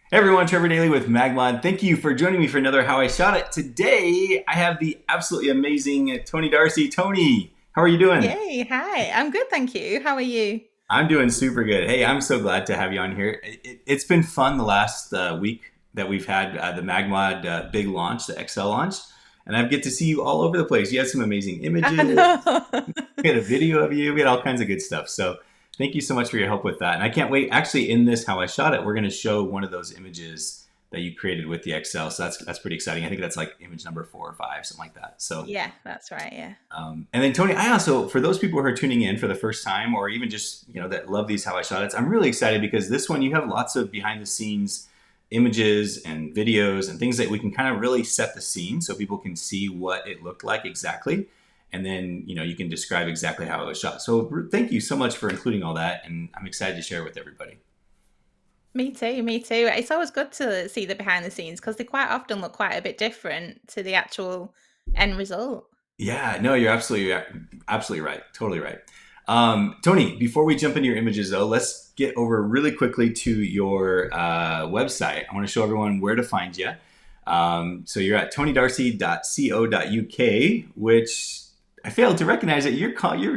Hey everyone, Trevor Daly with MagMod. Thank you for joining me for another How I Shot It. Today, I have the absolutely amazing Toni Darcy. Toni, how are you doing? Yay, hi. I'm good, thank you. How are you? I'm doing super good. Hey, I'm so glad to have you on here. It's been fun the last week that we've had the MagMod big launch, the XL launch, and I get to see you all over the place. You had some amazing I images. know. We had a video of you. We had all kinds of good stuff. So thank you so much for your help with that. And I can't wait. Actually, in this How I Shot It, we're going to show one of those images that you created with the Excel. So that's pretty exciting. I think that's like image number 4 or 5, something like that. So Yeah, that's right. Yeah. and then Toni, I also for those people who are tuning in for the first time, or even just that love these How I Shot It, I'm really excited because this one you have lots of behind the scenes images and videos and things that we can kind of really set the scene so people can see what it looked like exactly, and then you can describe exactly how it was shot. So thank you so much for including all that, and I'm excited to share it with everybody. Me too, me too. It's always good to see the behind the scenes because they quite often look quite a bit different to the actual end result. Yeah, no, you're absolutely right, totally right. Toni, before we jump into your images, though, let's get over really quickly to your website. I want to show everyone where to find you. So you're at tonydarcy.co.uk, which I failed to recognize that you're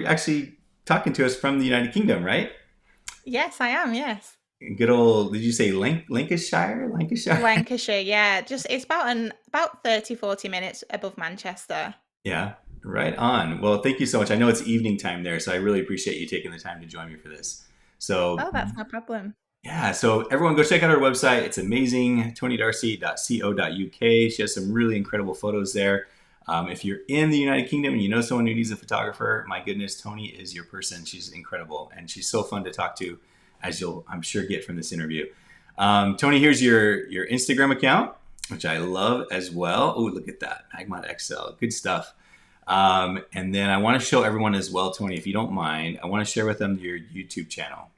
actually talking to us from the United Kingdom, right? Yes, I am, yes. Good old, did you say Lancashire? Lancashire? Lancashire, yeah. Just it's about 30, 40 minutes above Manchester. Yeah, right on. Well, thank you so much. I know it's evening time there, so I really appreciate you taking the time to join me for this. So, Oh, that's no problem. yeah, so everyone go check out her website. It's amazing, tonydarcy.co.uk. She has some really incredible photos there. If you're in the United Kingdom and you know someone who needs a photographer, my goodness, Toni is your person. She's incredible, and she's so fun to talk to, as you'll, I'm sure, get from this interview. Toni, here's your Instagram account, which I love as well. Oh, look at that, MagMod XL, good stuff. And then I want to show everyone as well, Toni, if you don't mind, I want to share with them your YouTube channel,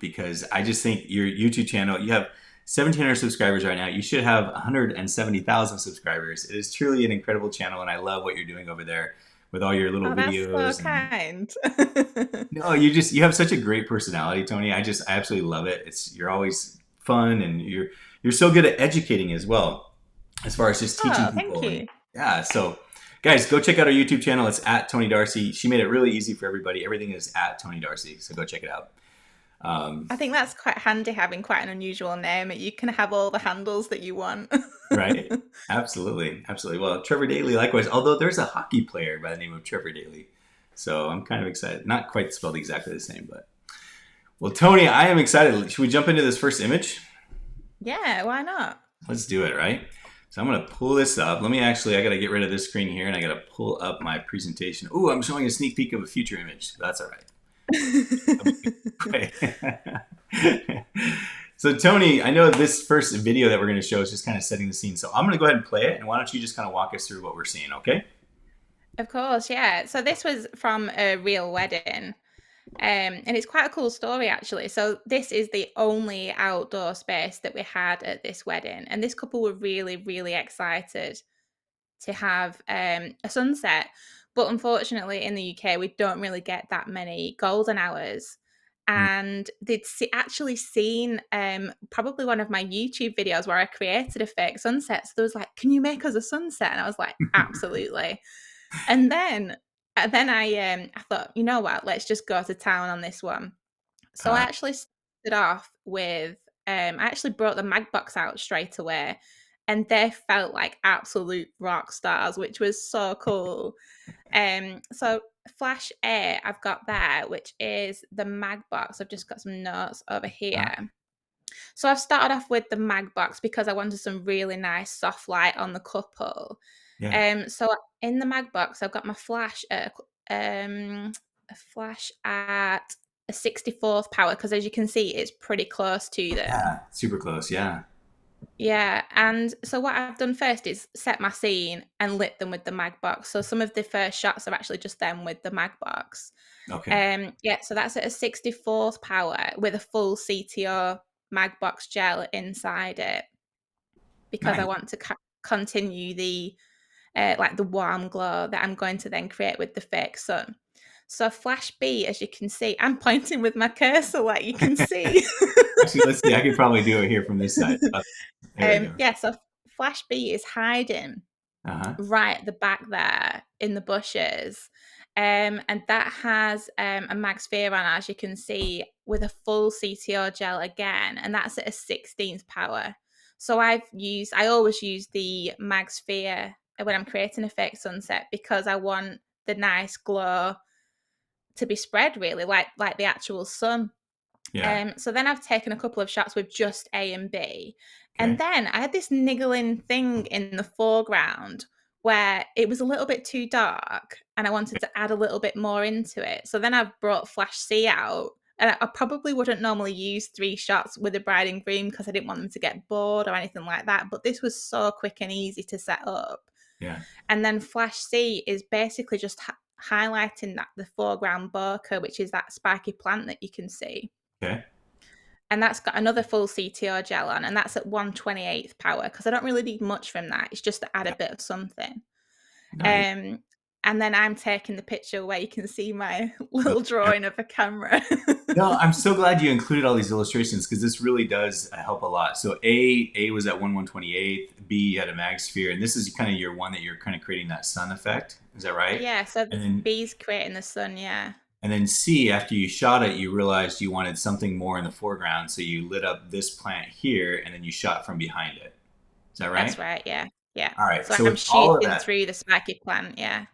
because I just think your YouTube channel, you have 1,700 subscribers right now. You should have 170,000 subscribers. It is truly an incredible channel, and I love what you're doing over there with all your little Oh, that's so videos. And kind. no, you have such a great personality, Toni. I absolutely love it. You're always fun, and you're so good at educating as well, as far as just teaching Oh, thank people. And you. yeah, so guys, go check out our YouTube channel. It's at Toni Darcy. She made it really easy for everybody. Everything is at Toni Darcy, so go check it out. Um, I think that's quite handy having quite an unusual name. You can have all the handles that you want. right? Absolutely, absolutely. Well, Trevor Daly, likewise. Although there's a hockey player by the name of Trevor Daly, so I'm kind of excited. Not quite spelled exactly the same, but well, Toni, I am excited. Should we jump into this first image? Yeah, why not? Let's do it, right? So I'm gonna pull this up. Let me actually, I gotta get rid of this screen here, and I gotta pull up my presentation. Oh, I'm showing a sneak peek of a future image. That's all right. So Toni, I know this first video that we're going to show is just kind of setting the scene. So I'm going to go ahead and play it, and why don't you just kind of walk us through what we're seeing, okay? Of course, yeah. So this was from a real wedding. And it's quite a cool story actually. So this is the only outdoor space that we had at this wedding. And this couple were really, really excited to have a sunset. But unfortunately, in the UK, we don't really get that many golden hours. Mm. And actually seen probably one of my YouTube videos where I created a fake sunset. So there was like, "Can you make us a sunset?" And I was like, "Absolutely." And then I thought, you know what? Let's just go to town on this one. So I Uh, actually started off with I actually brought the mag box out straight away, and they felt like absolute rock stars, which was so cool. So Flash A, I've got there, which is the mag box. I've just got some notes over uh, here. So I've started off with the mag box because I wanted some really nice soft light on the couple. yeah. So in the mag box, I've got my a flash at a 64th power because as you can see, it's pretty close to them. Yeah. Super close. Yeah. Yeah, and so what I've done first is set my scene and lit them with the mag box. So some of the first shots are actually just them with the mag box. Okay. Yeah, so that's at a 64th power with a full CTO MagBox gel inside it because I Nice. want to continue the like the warm glow that I'm going to then create with the fake sun. So flash B, as you can see, I'm pointing with my cursor like you can see. Actually, let's see. I could probably do it here from this side. There we go. Yeah, so flash B is hiding Uh huh. right at the back there in the bushes. And that has a MagSphere on, as you can see, with a full CTO gel again, and that's at a 16th power. So I always use the MagSphere when I'm creating a fake sunset because I want the nice glow to be spread really like the actual sun. Yeah. So then I've taken a couple of shots with just A and B. And Okay. then I had this niggling thing in the foreground where it was a little bit too dark and I wanted to add a little bit more into it. So then I've brought Flash C out. And I probably wouldn't normally use 3 shots with a bride and groom because I didn't want them to get bored or anything like that. But this was so quick and easy to set up. Yeah. And then Flash C is basically just highlighting the foreground bokeh, which is that spiky plant that you can see. Okay. And that's got another full CTO gel on, and that's at 1/28th power because I don't really need much from that. It's just to add a bit of something. Nice. Um, and then I'm taking the picture where you can see my little drawing of a camera. No, I'm so glad you included all these illustrations because this really does help a lot. So A was at 1/128th, B you had a MagSphere, and this is kind of your one that you're kind of creating that sun effect. Is that right? Yeah, so And then B's creating the sun, yeah. C, after you shot it, you realized you wanted something more in the foreground, so you lit up this plant here, and then you shot from behind it. Is that That's right? right, yeah. Yeah. All right. So So I'm shooting through the spiky plant, yeah.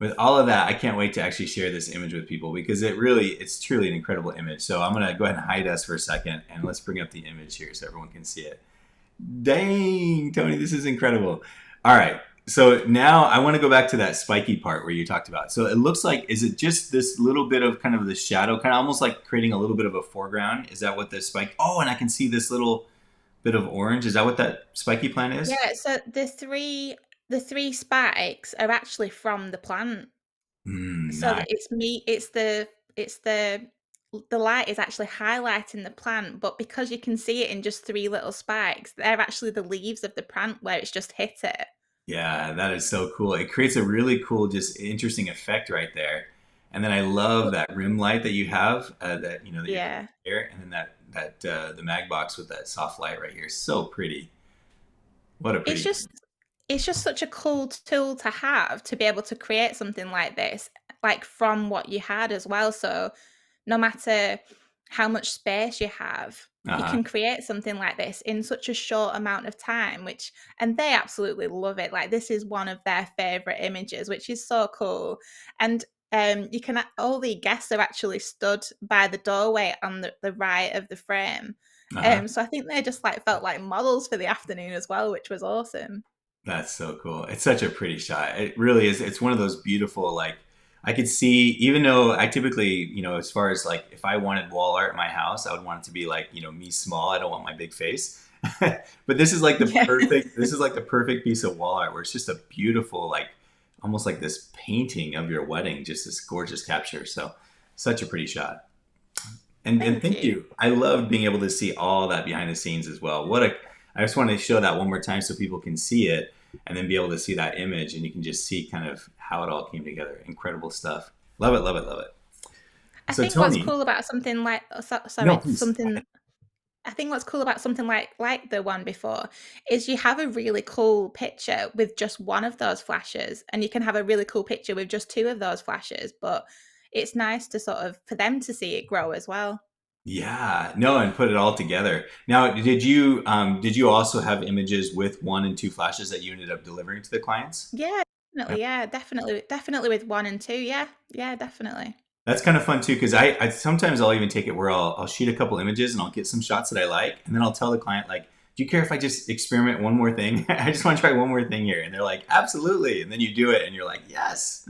with all of that, I can't wait to actually share this image with people because it's truly an incredible image. So I'm gonna go ahead and hide us for a second, and let's bring up the image here so everyone can see it. Dang, Tony, this is incredible. All right. So now I want to go back to that spiky part where you talked about. So it looks like, is it just this little bit of kind of the shadow, kind of almost like creating a little bit of a foreground? Is that what the spike? Oh, and I can see this little bit of orange. Is that what that spiky plant is? Yeah, so the three spikes are actually from the plant. So Nice. the light is actually highlighting the plant, but because you can see it in just 3 little spikes, they're actually the leaves of the plant where it's just hit it. Yeah, that is so cool. It creates a really cool, just interesting effect right there. And then I love Well, that rim light that you have, that you're yeah. here, and then the mag box with that soft light right here. So pretty. What a It's pretty just it's just such a cool tool to have to be able to create something like this, like from what you had as well. So no matter how much space you have, you Uh-huh. can create something like this in such a short amount of time, and they absolutely love it. Like this is one of their favorite images, which is so cool. And you can all the guests are actually stood by the doorway on the right of the frame. Uh-huh. So I think they just like felt like models for the afternoon as well, which was awesome. That's so cool. It's such a pretty shot. It really is. It's one of those beautiful, like, I could see, even though I typically, as far as like, if I wanted wall art in my house, I would want it to be like, me small. I don't want my big face. But Yeah. this is like the perfect piece of wall art where it's just a beautiful, like, almost like this painting of your wedding, just this gorgeous capture. So, such a pretty shot. And Thank thank you. you. I love being able to see all that behind the scenes as well. I just want to show that one more time so people can see it and then be able to see that image and you can just see kind of how it all came together. Incredible stuff. Love it, love it, love it. I So think what's Tony, cool about something like no, sorry, please. something I think what's cool about something like the one before is you have a really cool picture with just one of those flashes, and you can have a really cool picture with just two of those flashes, but it's nice to sort of for them to see it grow as well. Yeah, no, and put it all together. Now, did you also have images with one and two flashes that you ended up delivering to the clients? Yeah, definitely. Yeah, definitely with 1 and 2. Yeah, yeah, definitely. That's kind of fun too, because I sometimes I'll even take it where I'll shoot a couple images and I'll get some shots that I like, and then I'll tell the client like, "Do you care if I just experiment one more thing? I just want to try one more thing here," and they're like, "Absolutely!" And then you do it, and you're like, "Yes!"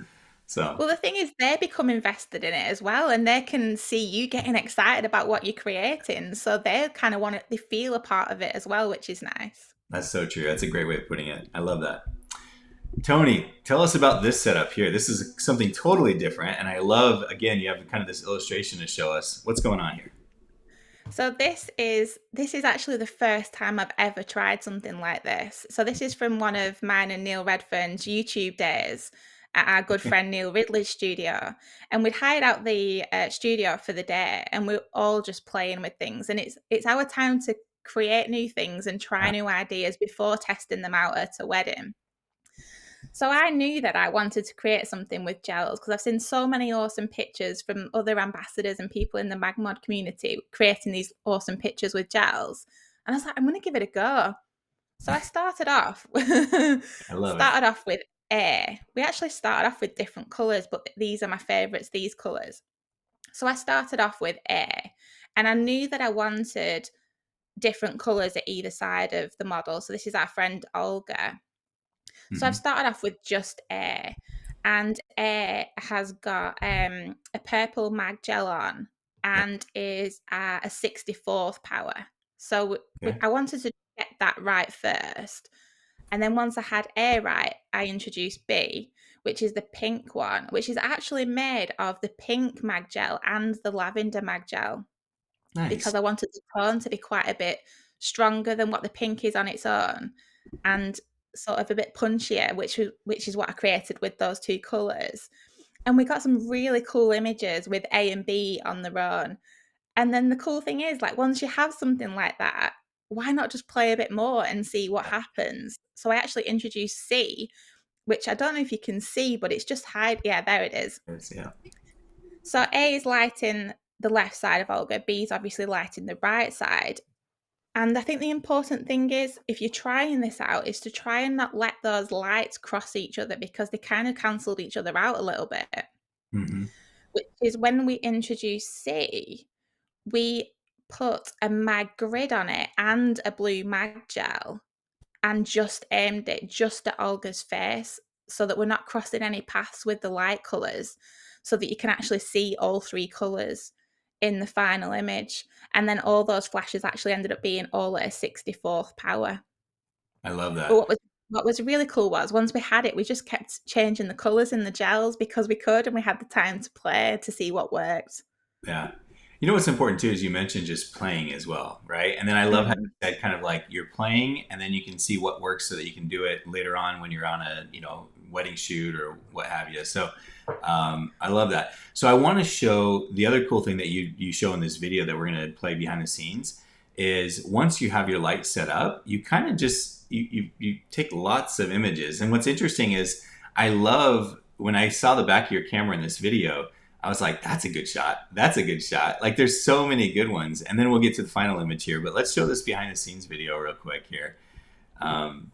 So Well, the thing is, they become invested in it as well, and they can see you getting excited about what you're creating. So they kind of want it, they feel a part of it as well, which is nice. that's so true. That's a great way of putting it. I love that. Tony, tell us about this setup here. This is something totally different, and I love again you have kind of this illustration to show us what's going on here. So this is actually the first time I've ever tried something like this. So this is from one of mine and Neil Redfern's YouTube days. at our good friend Neil Ridley's studio, and we'd hired out the studio for the day, and we are all just playing with things. And it's our time to create new things and try new ideas before testing them out at a wedding. So I knew that I wanted to create something with gels because I've seen so many awesome pictures from other ambassadors and people in the MagMod community creating these awesome pictures with gels. And I was like, I'm going to give it a go. So I started off I love it. started off with air. We actually started off with different colours, but these are my favourites, these colours. So I started off with air, and I knew that I wanted different colours at either side of the model. So this is our friend Olga. So I've Hmm. started off with just air, and air has got a purple mag gel on Yeah. and is a 64th power. So Okay. I wanted to get that right first. And then once I had A right, I introduced B, which is the pink one, which is actually made of the pink mag gel and the lavender mag gel because Nice. I wanted the tone to be quite a bit stronger than what the pink is on its own, and sort of a bit punchier, which is what I created with those two colours. And we got some really cool images with A and B on their own. And then the cool thing is, like, once you have something like that, why not just play a bit more and see what happens? So I actually introduced C, which I don't know if you can see, but it's just hide. Yeah, there it is. Yeah. So A is lighting the left side of Olga, B is obviously lighting the right side. And I think the important thing is, if you're trying this out, is to try and not let those lights cross each other because they kind of cancelled each other out a little bit. Hmm. Which is when we introduce C, we put a mag grid on it and a blue mag gel and just aimed it just at Olga's face so that we're not crossing any paths with the light colours, so that you can actually see all three colours in the final image. And then all those flashes actually ended up being all at a 64th power. I love But that. what was really cool was once we had it, we just kept changing the colours in the gels because we could, and we had the time to play to see what worked. Yeah. You know what's important too is you mentioned just playing as well, right? And then I love how you Mm. said kind of like you're playing and then you can see what works so that you can do it later on when you're on a, wedding shoot or what have you. So I love that. So I want to show the other cool thing that you show in this video that we're going to play behind the scenes is once you have your light set up, you kind of just you take lots of images. And what's interesting is I love when I saw the back of your camera in this video, I was like, that's a good shot. That's a good shot. Like there's so many good ones. And then we'll get to the final image here, but let's show this behind the scenes video real quick here. Um,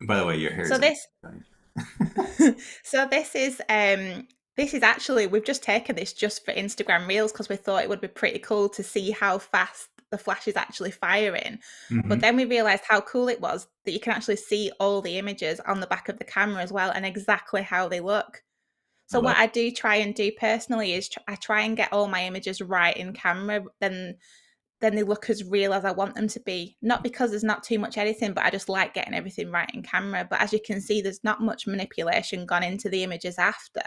by the way, your hair So is this amazing. so this is actually, we've just taken this just for Instagram Reels because we thought it would be pretty cool to see how fast the flash is actually firing. But Hmm. then we realized how cool it was that you can actually see all the images on the back of the camera as well and exactly how they look. I So love what I do try and do personally is I try and get all my images right in camera, then they look as real as I want them to be. Not because there's not too much editing, but I just like getting everything right in camera. But as you can see, there's not much manipulation gone into the images after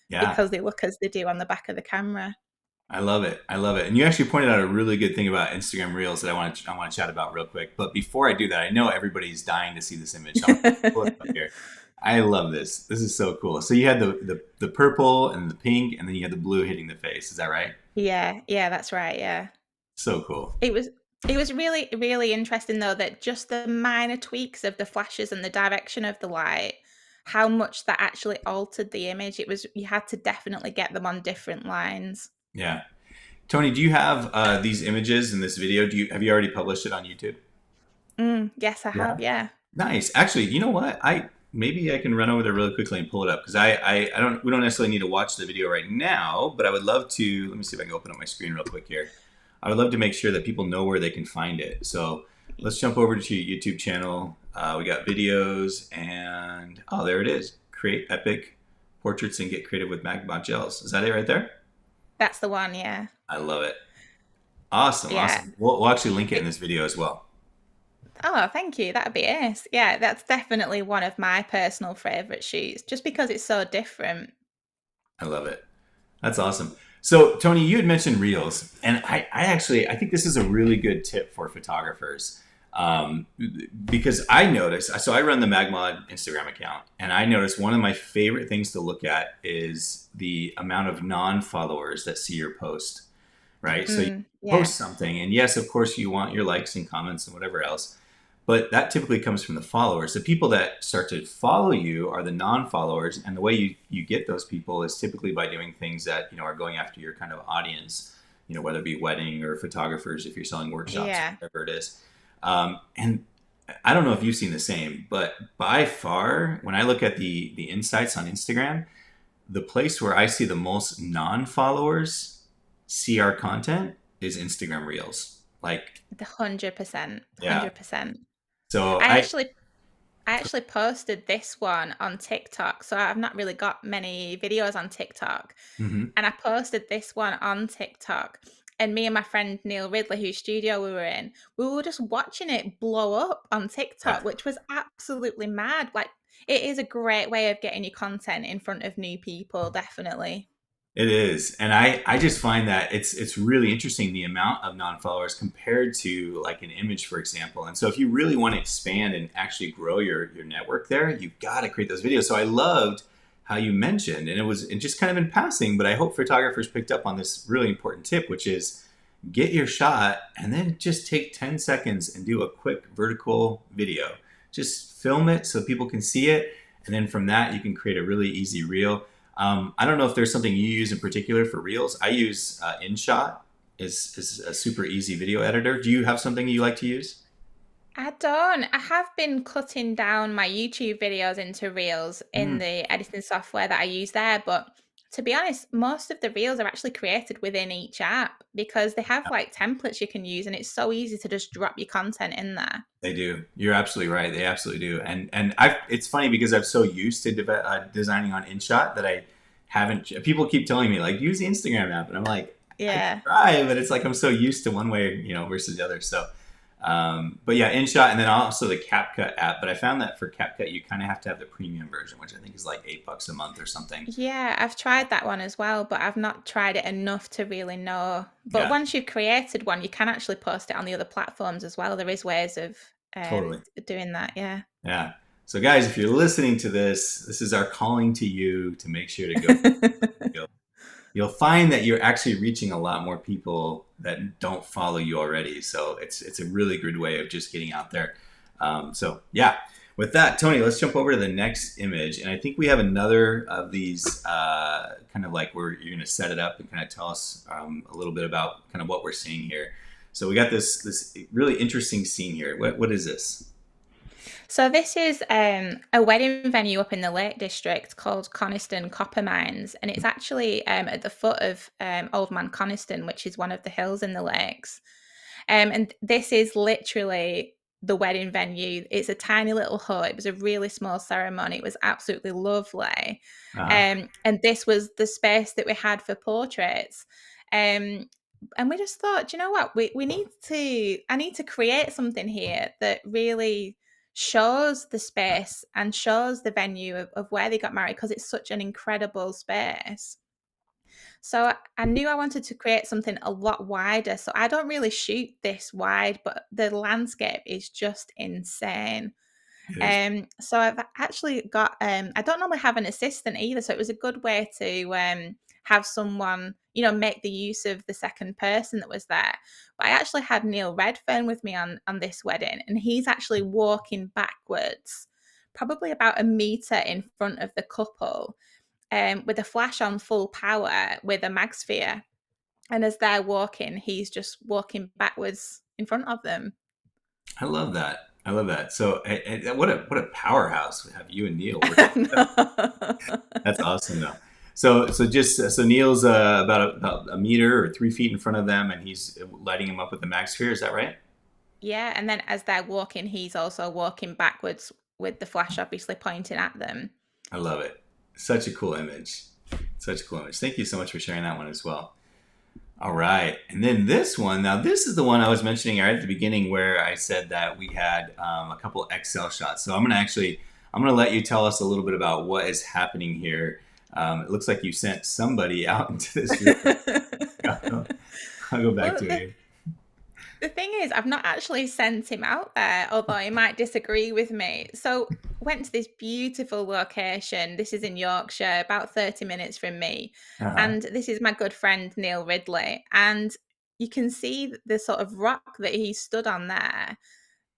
Yeah, because they look as they do on the back of the camera. I love it. I love it. And you actually pointed out a really good thing about Instagram Reels that I want to chat about real quick. But before I do that, I know everybody's dying to see this image. So I'm gonna pull it up here. I love this. This is so cool. So you had the purple and the pink, and then you had the blue hitting the face. Is that right? Yeah, yeah, that's right. Yeah. So cool. It was it was really, really interesting though that just the minor tweaks of the flashes and the direction of the light, how much that actually altered the image. It was, you had to definitely get them on different lines. Yeah. Tony, do you have these images in this video? Have you already published it on YouTube? Yes, I Yeah. have. Yeah. Nice. Actually, you know what? I maybe I can run over there really quickly and pull it up because I don't we don't necessarily need to watch the video right now, but I would love to. Let me see if I can open up my screen real quick here. I would love to make sure that people know where they can find it. So let's jump over to your YouTube channel. We got videos and oh, there it is. Create epic portraits and get creative with MagMod Gels. Is that it right there? That's the one. Yeah. I love it. Awesome, Yeah. awesome. We'll actually link it in It, this video as well. oh, thank you. That'd be it. Yeah, that's definitely one of my personal favorite shoots just because it's so different. I love it. That's awesome. So, Tony, you had mentioned reels, and I think this is a really good tip for photographers. um, because I noticed. So I run the MagMod Instagram account, and I noticed one of my favorite things to look at is the amount of non-followers that see your post. Right? So you Yeah. post something, and yes, of course, you want your likes and comments and whatever else, but that typically comes from the followers. The people that start to follow you are the non-followers, and the way you get those people is typically by doing things that are going after your kind of audience. Whether it be wedding or photographers, if you're selling workshops or Yeah. whatever it is. And I don't know if you've seen the same, but by far, when I look at the insights on Instagram, the place where I see the most non-followers see our content is Instagram Reels. Like, 100%. yeah. 100%. So I actually I actually posted this one on TikTok. So I've not really got many videos on TikTok. mhm. And I posted this one on TikTok. And me and my friend Neil Ridley, whose studio we were in, we were just watching it blow up on Yeah, TikTok, which was absolutely mad. Like, it is a great way of getting your content in front of new people, definitely. it is, and I just find that it's really interesting the amount of non-followers compared to like an image, for example. And so if you really want to expand and actually grow your network there, you've got to create those videos. So I loved how you mentioned, and it just kind of in passing, but I hope photographers picked up on this really important tip, which is get your shot and then just take 10 seconds and do a quick vertical video. Just film it so people can see it. And then from that, you can create a really easy reel. I don't know if there's something you use in particular for reels. I use InShot is a super easy video editor. Do you have something you like to use? I don't. I have been cutting down my YouTube videos into reels in Mm, the editing software that I use there, but to be honest, most of the reels are actually created within each app because they have like templates you can use and it's so easy to just drop your content in there. they do. You're absolutely right. They absolutely do. And it's funny because I'm so used to designing on InShot that I haven't. People keep telling me like use the Instagram app, and I'm like, I Yeah. try, but it's like I'm so used to one way, versus the other. So, but yeah, InShot, and then also the CapCut app. But I found that for CapCut, you kind of have to have the premium version, which I think is like $8 a month or something. Yeah, I've tried that one as well, but I've not tried it enough to really know. But Yeah, once you've created one, you can actually post it on the other platforms as well. There is ways of totally. doing that. Yeah. Yeah. So, guys, if you're listening to this, this is our calling to you to make sure to go. You'll find that you're actually reaching a lot more people that don't follow you already. So it's a really good way of just getting out there. So yeah, with that, Tony, let's jump over to the next image, and I think we have another of these kind of like where you're going to set it up and kind of tell us a little bit about kind of what we're seeing here. So we got this really interesting scene here. What is this? So this is a wedding venue up in the Lake District called Coniston Copper Mines, and it's actually at the foot of Old Man Coniston, which is one of the hills in the lakes. And this is literally the wedding venue. It's a tiny little hut. It was a really small ceremony. It was absolutely lovely. Uh-huh. And this was the space that we had for portraits. Um, and we just thought, you know what, we need to, I need to create something here that really shows the space and shows the venue of where they got married because it's such an incredible space. So I knew I wanted to create something a lot wider. So I don't really shoot this wide, but the landscape is just insane. It is. So I've actually got I don't normally have an assistant either, so it was a good way to have someone, make the use of the second person that was there. But I actually had Neil Redfern with me on this wedding, and he's actually walking backwards, probably about a meter in front of the couple, with a flash on full power with a MagSphere. And as they're walking, he's just walking backwards in front of them. I love that. I love that. So, what a powerhouse we have you and Neil working. No. That's awesome, though. So Neil's about a meter or 3 feet in front of them, and he's lighting him up with the MagSphere. Is that right? Yeah, and then as they're walking, he's also walking backwards with the flash obviously pointing at them. I love it. Such a cool image. Such a cool image. Thank you so much for sharing that one as well. All right, and then this one. Now, this is the one I was mentioning right at the beginning, where I said that we had a couple Excel shots. So I'm gonna let you tell us a little bit about what is happening here. It looks like you sent somebody out into this room. I'll go back Well, to it. The thing is, I've not actually sent him out there, although he might disagree with me. So, went to this beautiful location. This is in Yorkshire, about 30 minutes from me. Uh-huh. And this is my good friend Neil Ridley. And you can see the sort of rock that he stood on there.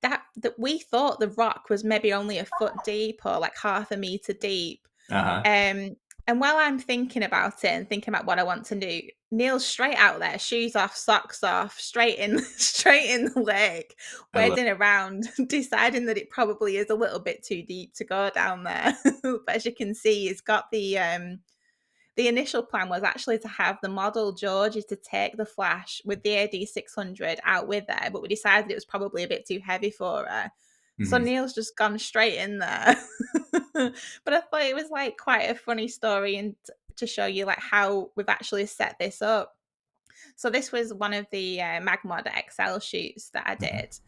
That we thought the rock was maybe only a foot deep or like half a meter deep. Uh-huh. Um, and while I'm thinking about it and thinking about what I want to do, Neil's straight out there, shoes off, socks off, straight in, straight in the lake, I love wading around, deciding that it probably is a little bit too deep to go down there. But as you can see, he's got the initial plan was actually to have the model Georgie to take the Flash with the AD600 out with her, but we decided it was probably a bit too heavy for her. So Mhm. Neil's just gone straight in there. But I thought it was like quite a funny story and to show you like how we've actually set this up. So this was one of the MagMod XL shoots that I Mhm. did.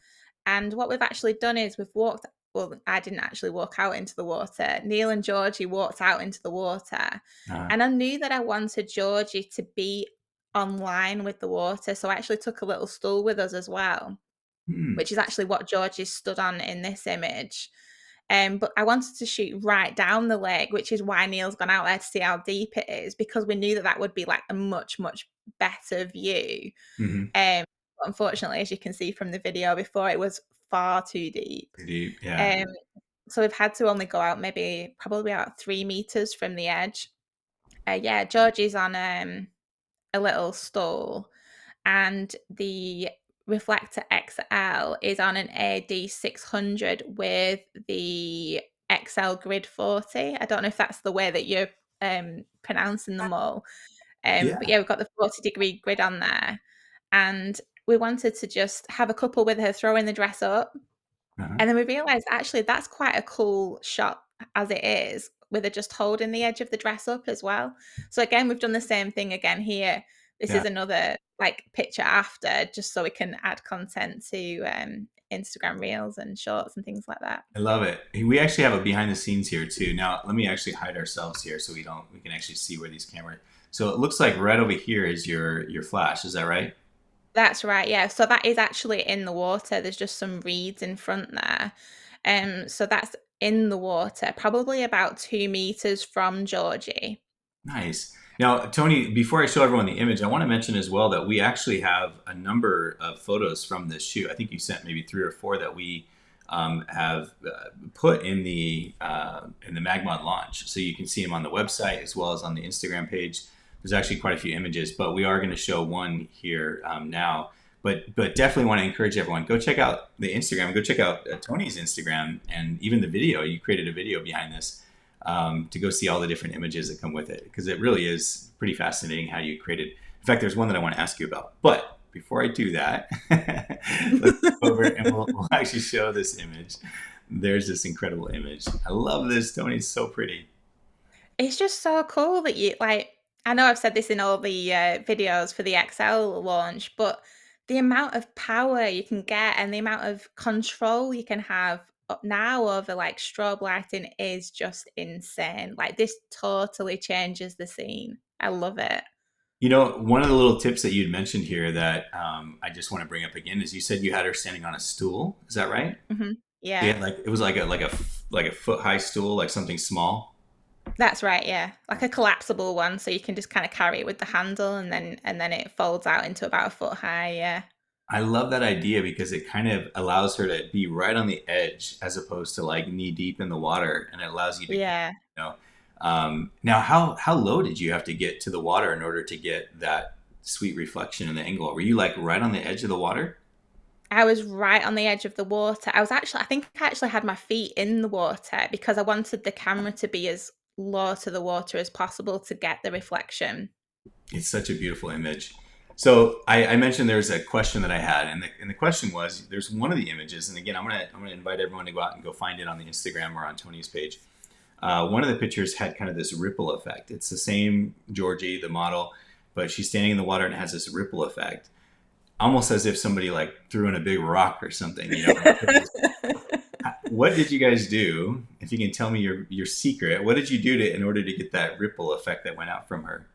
And what we've actually done is we've walked, well, I didn't actually walk out into the water. Neil and Georgie walked out into the water. Uh-huh. And I knew that I wanted Georgie to be online with the water. So I actually took a little stool with us as well, Hmm. which is actually what Georgie stood on in this image. But I wanted to shoot right down the lake, which is why Neil's gone out there to see how deep it is, because we knew that that would be like a much, much better view. Mhm. But unfortunately, as you can see from the video before, it was far too deep. Deep. Yeah. Um, so we've had to only go out maybe probably about 3 meters from the edge. Yeah, Georgie's on a little stall, and the Reflector XL is on an AD600 with the XL Grid 40. I don't know if that's the way that you're pronouncing them all. But Yeah. yeah, we've got the 40-degree grid on there. And we wanted to just have a couple with her throwing the dress up. Uh-huh. And then we realized actually that's quite a cool shot as it is, with her just holding the edge of the dress up as well. So again, we've done the same thing again here. This Yeah. is another like picture after, just so we can add content to Instagram reels and shorts and things like that. I love it. We actually have a behind the scenes here too. Now, let me actually hide ourselves here so we can actually see where these cameras. So it looks like right over here is your flash. Is that right? That's right, yeah. So that is actually in the water. There's just some reeds in front there. So that's in the water, probably about 2 meters from Georgie. Nice. Now, Tony, before I show everyone the image, I want to mention as well that we actually have a number of photos from this shoot. I think you sent maybe 3 or 4 that we have put in the MagMod launch, so you can see them on the website as well as on the Instagram page. There's actually quite a few images, but we are going to show one here now. But definitely want to encourage everyone, go check out the Instagram, go check out Tony's Instagram, and even the video. You created a video behind this to go see all the different images that come with it, because it really is pretty fascinating how you created. In fact, there's one that I want to ask you about. But before I do that, let's go over and we'll actually show this image. There's this incredible image. I love this. Tony's so pretty. It's just so cool that you like. I know I've said this in all the videos for the XL launch, but the amount of power you can get and the amount of control you can have up now over like strobe lighting is just insane. Like this totally changes the scene. I love it. You know, one of the little tips that you'd mentioned here that I just want to bring up again is you said you had her standing on a stool. Is that right? Yeah, Yeah, like it was like a foot high stool, like something small. that's right. Yeah, like a collapsible one, so you can just kind of carry it with the handle, and then it folds out into about a foot high. Yeah, I love that idea because it kind of allows her to be right on the edge as opposed to like knee deep in the water, and it allows you to, yeah. know. Now, how low did you have to get to the water in order to get that sweet reflection in the angle? Were you like right on the edge of the water? I was right on the edge of the water. I think I actually had my feet in the water because I wanted the camera to be as low to the water as possible to get the reflection. It's such a beautiful image. So I mentioned there's a question that I had, and the question was, there's one of the images, and again, I'm gonna invite everyone to go out and go find it on the Instagram or on Tony's page. One of the pictures had kind of this ripple effect. It's the same Georgie, the model, but she's standing in the water and it has this ripple effect, almost as if somebody like threw in a big rock or something. You know, what did you guys do? If you can tell me your secret, what did you do to in order to get that ripple effect that went out from her?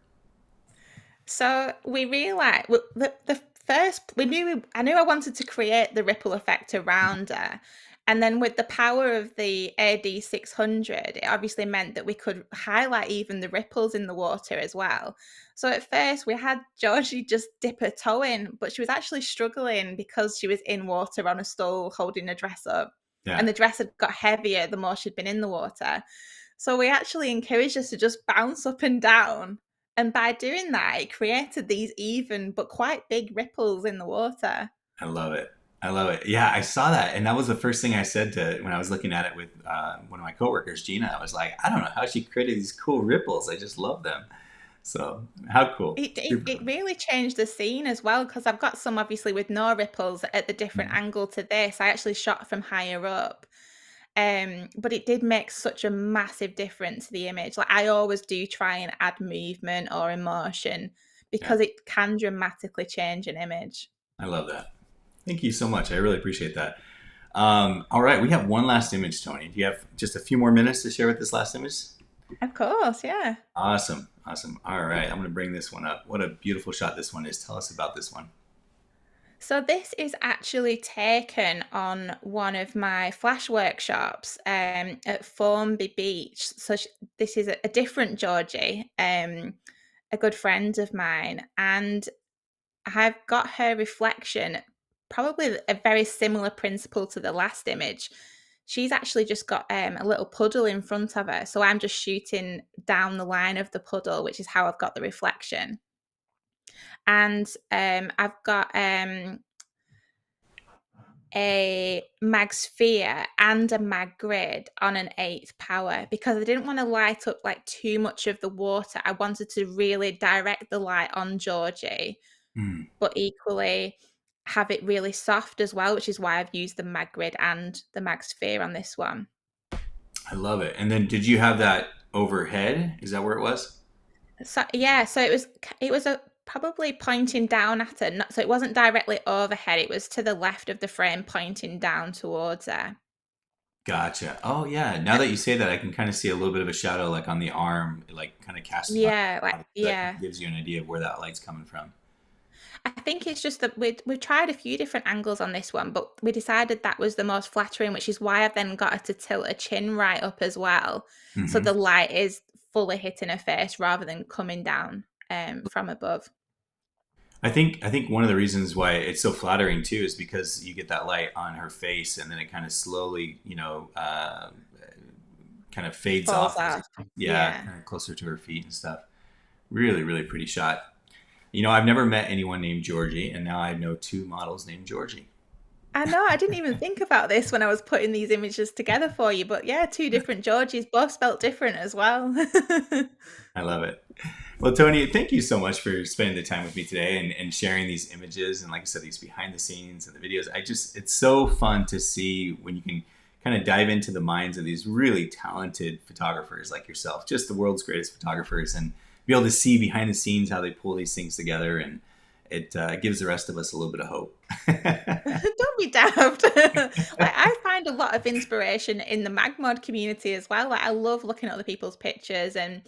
So we realized the first I knew I wanted to create the ripple effect around her. And then with the power of the AD600, it obviously meant that we could highlight even the ripples in the water as well. So at first we had Georgie just dip her toe in, but she was actually struggling because she was in water on a stool holding a dress up. And Yeah, the dress had got heavier the more she'd been in the water. So we actually encouraged us to just bounce up and down. And by doing that, it created these even but quite big ripples in the water. I love it. I love it. Yeah, I saw that, and that was the first thing I said to when I was looking at it with one of my coworkers, Gina. I was like, I don't know how she created these cool ripples. I just love them. So how cool! It Super. really changed the scene as well because I've got some obviously with no ripples at the different Mhm. angle to this. I actually shot from higher up. But it did make such a massive difference to the image. Like I always do try and add movement or emotion Yeah, because it can dramatically change an image. I love that. Thank you so much. I really appreciate that. All right, we have one last image, Tony. Do you have just a few more minutes to share with this last image? Of course, yeah. Awesome, awesome. All right, I'm going to bring this one up. What a beautiful shot this one is. Tell us about this one. So this is actually taken on one of my flash workshops at Formby Beach. So this is a different Georgie, a good friend of mine, and I've got her reflection, probably a very similar principle to the last image. She's actually just got a little puddle in front of her, so I'm just shooting down the line of the puddle, which is how I've got the reflection. And I've got a MagSphere and a MagGrid on an 8th power because I didn't want to light up like too much of the water. I wanted to really direct the light on Georgie, Mm, but equally have it really soft as well, which is why I've used the MagGrid and the MagSphere on this one. I love it. And then, did you have that overhead? Is that where it was? So yeah, so it was a probably pointing down at her, so it wasn't directly overhead. It was to the left of the frame, pointing down towards her. Gotcha. Oh yeah. Now that you say that, I can kind of see a little bit of a shadow, like on the arm, like kind of casting on Yeah, like the body. So that kind yeah. of gives you an idea of where that light's coming from. I think it's just that we've tried a few different angles on this one, but we decided that was the most flattering, which is why I've then got her to tilt her chin right up as well, so Hmm. the light is fully hitting her face rather than coming down from above. I think one of the reasons why it's so flattering too is because you get that light on her face, and then it kind of slowly, kind of fades Falls off as it, off. yeah, Yeah. kind of closer to her feet and stuff. Really, really pretty shot. I've never met anyone named Georgie, and now I know two models named Georgie. I know, I didn't even think about this when I was putting these images together for you, but yeah, two different Georgies, both spelt different as well. I love it. Well, Tony, thank you so much for spending the time with me today and sharing these images and, like I said, these behind the scenes and the videos. It's so fun to see when you can kind of dive into the minds of these really talented photographers like yourself, just the world's greatest photographers, and be able to see behind the scenes how they pull these things together. And it gives the rest of us a little bit of hope. Don't be daft. Like I find a lot of inspiration in the MagMod community as well. Like I love looking at other people's pictures and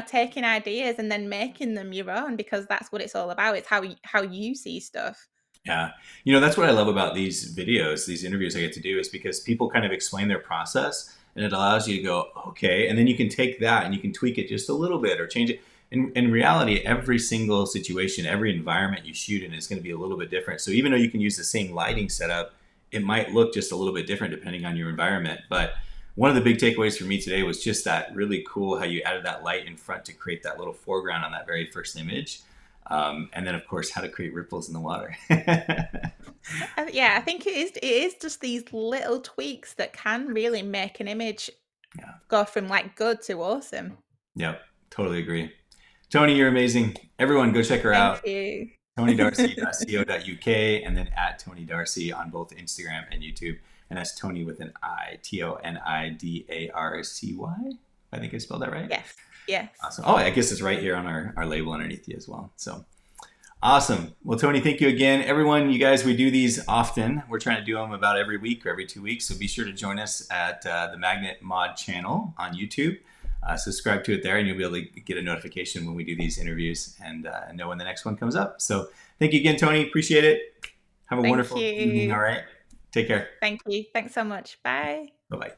taking ideas and then making them your own because that's what it's all about. It's how you see stuff. Yeah. That's what I love about these videos, these interviews I get to do, is because people kind of explain their process, and it allows you to go, okay. And then you can take that and you can tweak it just a little bit or change it. In reality, every single situation, every environment you shoot in is going to be a little bit different. So even though you can use the same lighting setup, it might look just a little bit different depending on your environment. But one of the big takeaways for me today was just that really cool how you added that light in front to create that little foreground on that very first image. And then, of course, how to create ripples in the water. Yeah, I think it is just these little tweaks that can really make an image Yeah. go from like good to awesome. Yep. Totally agree. Tony, you're amazing. Everyone, go check her Thank out. you. TonyDarcy.co.uk, and then at Tony Darcy on both Instagram and YouTube. And that's Tony with an I, ToniDarcy. I think I spelled that right. Yes. Yes. Awesome. Oh, I guess it's right here on our label underneath you as well. So awesome. Well, Tony, thank you again. Everyone, you guys, we do these often. We're trying to do them about every week or every 2 weeks. So be sure to join us at the MagMod channel on YouTube. subscribe to it there, and you'll be able to get a notification when we do these interviews and know when the next one comes up. So thank you again, Toni. Appreciate it. Have a Thank wonderful evening. you. All right. Take care. Thank you. Thanks so much. Bye. Bye bye.